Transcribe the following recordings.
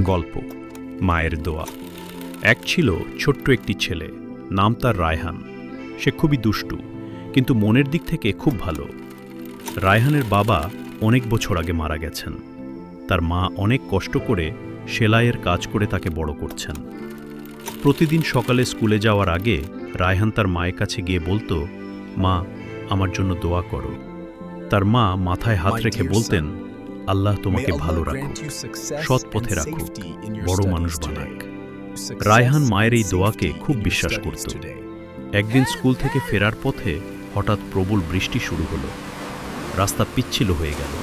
গল্প মায়ের দোয়া। এক ছিল ছোট্ট একটি ছেলে, নাম তার রায়হান। সে খুবই দুষ্টু, কিন্তু মনের দিক থেকে খুব ভালো। রায়হানের বাবা অনেক বছর আগে মারা গেছেন। তার মা অনেক কষ্ট করে সেলাইয়ের কাজ করে তাকে বড় করছেন। প্রতিদিন সকালে স্কুলে যাওয়ার আগে রায়হান তার মায়ের কাছে গিয়ে বলতো, মা, আমার জন্য দোয়া করো। তার মা মাথায় হাত রেখে বলতেন, আল্লাহ তোমাকে ভালো রাখুক, সৎ পথে রাখুক, বড় মানুষ বানাক। রায়হান মায়ের এই দোয়াকে খুব বিশ্বাস করত। একদিন স্কুল থেকে ফেরার পথে হঠাৎ প্রবল বৃষ্টি শুরু হলো। রাস্তা পিচ্ছিল হয়ে গেল।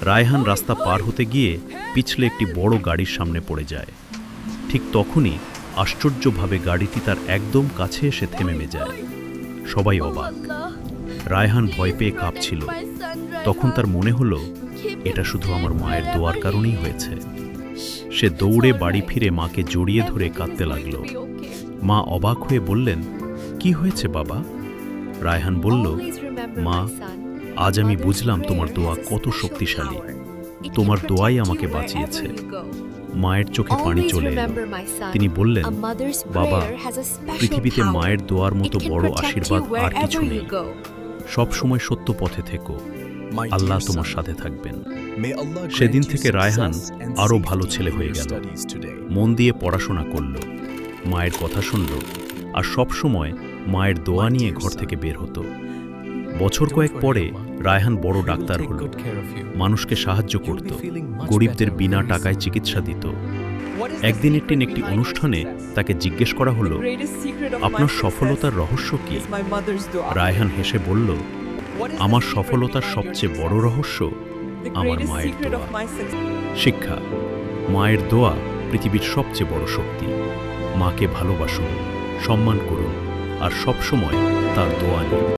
রায়হান রাস্তা পার হতে গিয়ে পিছলে একটি বড় গাড়ির সামনে পড়ে যায়। ঠিক তখনই আশ্চর্যভাবে গাড়িটি তার একদম কাছে এসে থেমে যায়। সবাই অবাক। রায়হান ভয় পেয়ে কাঁপছিল। তখন তার মনে হলো, এটা শুধু আমার মায়ের দোয়ার কারণেই হয়েছে। সে দৌড়ে বাড়ি ফিরে মাকে জড়িয়ে ধরে কাঁদতে লাগল। মা অবাক হয়ে বললেন, কি হয়েছে বাবা? রায়হান বলল, মা, আজ আমি বুঝলাম তোমার দোয়া কত শক্তিশালী। তোমার দোয়াই আমাকে বাঁচিয়েছে। মায়ের চোখে পানি চলে এলো। তিনি বললেন, বাবা, পৃথিবীতে মায়ের দোয়ার মতো বড় আশীর্বাদ আর কিছু নেই। সব সময় সত্য পথে থেকো, আল্লাহ তোমার সাথে থাকবেন। সেদিন থেকে রায়হান আরও ভালো ছেলে হয়ে গেল। মন দিয়ে পড়াশোনা করল, মায়ের কথা শুনল, আর সব সময় মায়ের দোয়া নিয়ে ঘর থেকে বের হতো। বছর কয়েক পরে রায়হান বড় ডাক্তার হল। মানুষকে সাহায্য করত, গরিবদের বিনা টাকায় চিকিৎসা দিত। একদিন একটি অনুষ্ঠানে তাকে জিজ্ঞেস করা হলো, আপনার সফলতার রহস্য কি? রায়হান হেসে বলল, আমার সফলতার সবচেয়ে বড় রহস্য আমার মায়ের দোয়া। শিক্ষা: মায়ের দোয়া পৃথিবীর সবচেয়ে বড় শক্তি। মাকে ভালোবাসুন, সম্মান করুন, আর সব সময় তার দোয়া নিন।